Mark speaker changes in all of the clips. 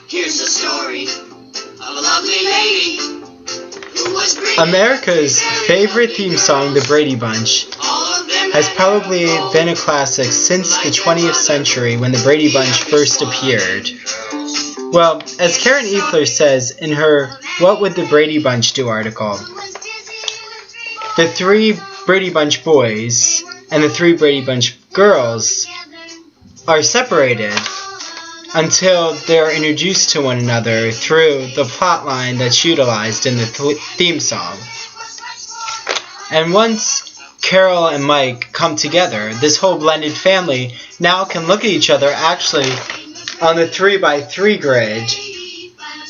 Speaker 1: Here's the story of a lovely lady who was Brady.
Speaker 2: America's favorite theme song, The Brady Bunch, has probably been a classic since the 20th century when the Brady Bunch first appeared. Well, as Karen Eifler says in her What Would the Brady Bunch Do article, the 3 Brady Bunch boys and the 3 Brady Bunch girls are separated until they're introduced to one another through the plot line that's utilized in the theme song. And once Carol and Mike come together, this whole blended family now can look at each other actually on the 3x3 grid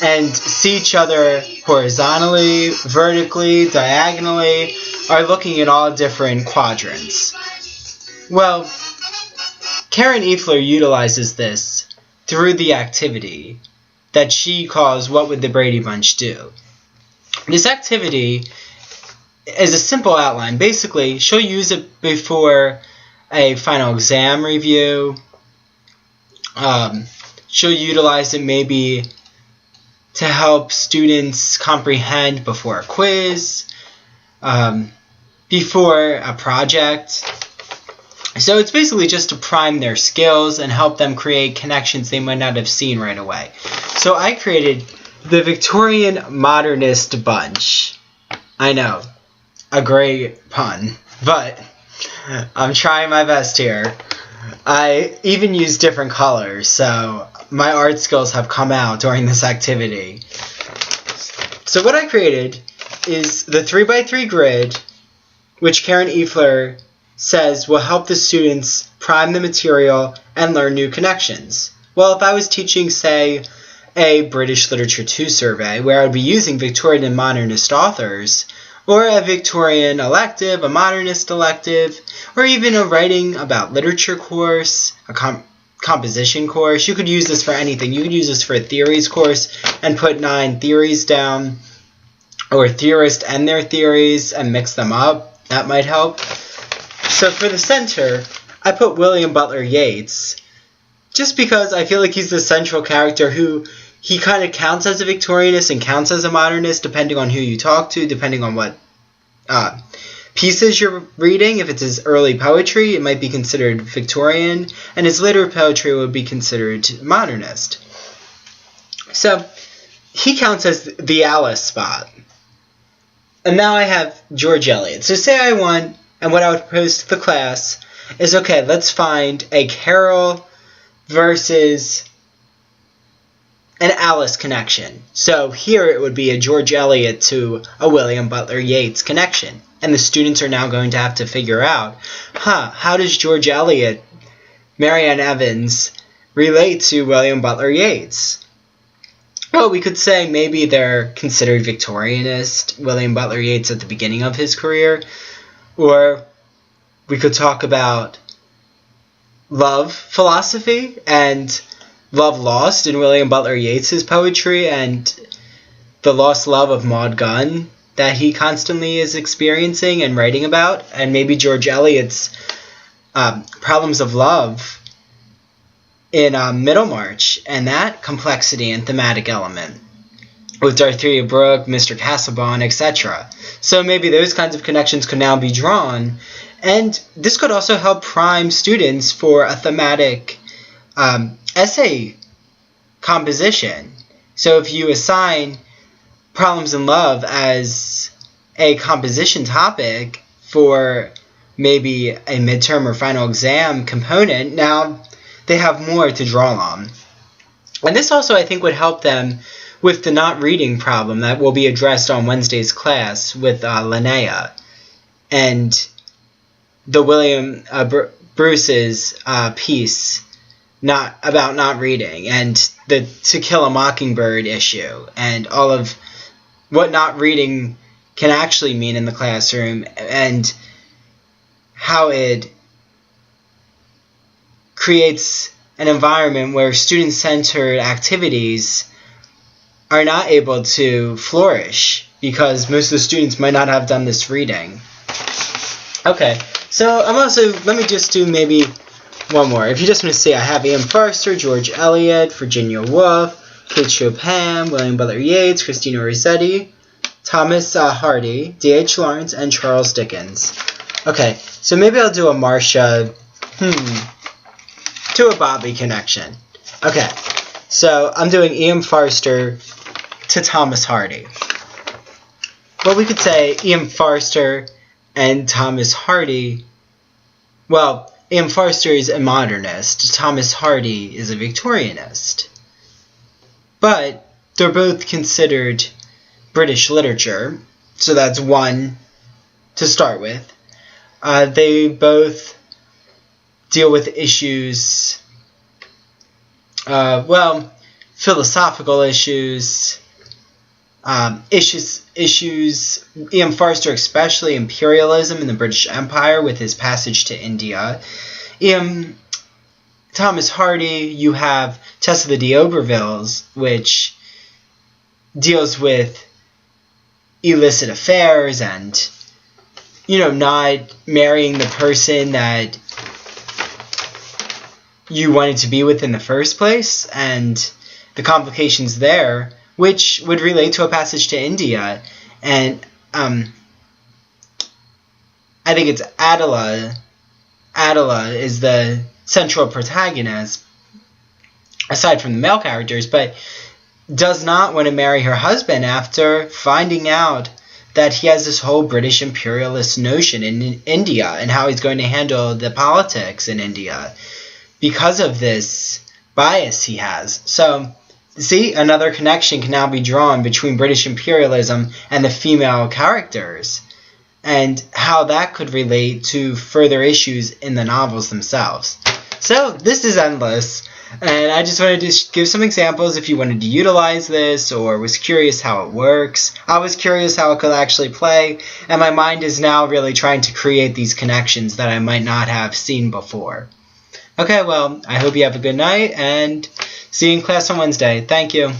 Speaker 2: and see each other horizontally, vertically, diagonally, are looking at all different quadrants. Well, Karen Eifler utilizes this through the activity that she calls What Would the Brady Bunch Do? This activity is a simple outline. Basically, she'll use it before a final exam review. She'll utilize it maybe to help students comprehend before a quiz, before a project. So it's basically just to prime their skills and help them create connections they might not have seen right away. So I created the Victorian Modernist Bunch. I know, a great pun, but I'm trying my best here. I even used different colors, so my art skills have come out during this activity. So what I created is the 3x3 grid, which Karen Eifler says will help the students prime the material and learn new connections. Well, if I was teaching, say, a British Literature 2 survey, where I would be using Victorian and Modernist authors, or a Victorian elective, a Modernist elective, or even a writing about literature course, a composition course, you could use this for anything. You could use this for a theories course and put 9 theories down, or theorists and their theories and mix them up. That might help. So for the center, I put William Butler Yeats, just because I feel like he's the central character who he kind of counts as a Victorianist and counts as a modernist, depending on who you talk to, depending on what pieces you're reading. If it's his early poetry, it might be considered Victorian, and his later poetry would be considered modernist. So he counts as the Alice spot. And now I have George Eliot. So say I want, and what I would propose to the class is, okay, let's find a Carol versus an Alice connection. So here it would be a George Eliot to a William Butler Yeats connection. And the students are now going to have to figure out, how does George Eliot, Marianne Evans, relate to William Butler Yeats? Well, we could say maybe they're considered Victorianist, William Butler Yeats at the beginning of his career. Or we could talk about love philosophy and love lost in William Butler Yeats' poetry and the lost love of Maud Gonne that he constantly is experiencing and writing about. And maybe George Eliot's problems of love in Middlemarch and that complexity and thematic element with Dorothea Brooke, Mr. Casaubon, etc. So maybe those kinds of connections could now be drawn, and this could also help prime students for a thematic essay composition. So if you assign problems in love as a composition topic for maybe a midterm or final exam component, now they have more to draw on. And this also, I think, would help them with the not reading problem that will be addressed on Wednesday's class with Linnea, and the William Bruce's piece about not reading, and the To Kill a Mockingbird issue, and all of what not reading can actually mean in the classroom, and how it creates an environment where student-centered activities are not able to flourish because most of the students might not have done this reading. Okay, so let me just do maybe one more. If you just want to see, I have Ian Forster, George Eliot, Virginia Woolf, Kate Chopin, William Butler Yeats, Christina Rossetti, Thomas Hardy, D.H. Lawrence, and Charles Dickens. Okay, so maybe I'll do a Marcia, to a Bobby connection. Okay, so I'm doing E.M. Forster to Thomas Hardy. Well, we could say E.M. Forster and Thomas Hardy. Well, E.M. Forster is a modernist. Thomas Hardy is a Victorianist. But they're both considered British literature, so that's one to start with. They both deal with issues, philosophical issues, E.M. Forster especially imperialism in the British Empire with his passage to India. Thomas Hardy, you have Tess of the D'Aubervilles, which deals with illicit affairs and, not marrying the person that you wanted to be with in the first place, and the complications there, which would relate to a passage to India. And I think it's Adela. Adela is the central protagonist, aside from the male characters, but does not want to marry her husband after finding out that he has this whole British imperialist notion in India and how he's going to handle the politics in India because of this bias he has. So, see, another connection can now be drawn between British imperialism and the female characters, and how that could relate to further issues in the novels themselves. So, this is endless, and I just wanted to give some examples if you wanted to utilize this or was curious how it works. I was curious how it could actually play, and my mind is now really trying to create these connections that I might not have seen before. Okay, well, I hope you have a good night, and see you in class on Wednesday. Thank you.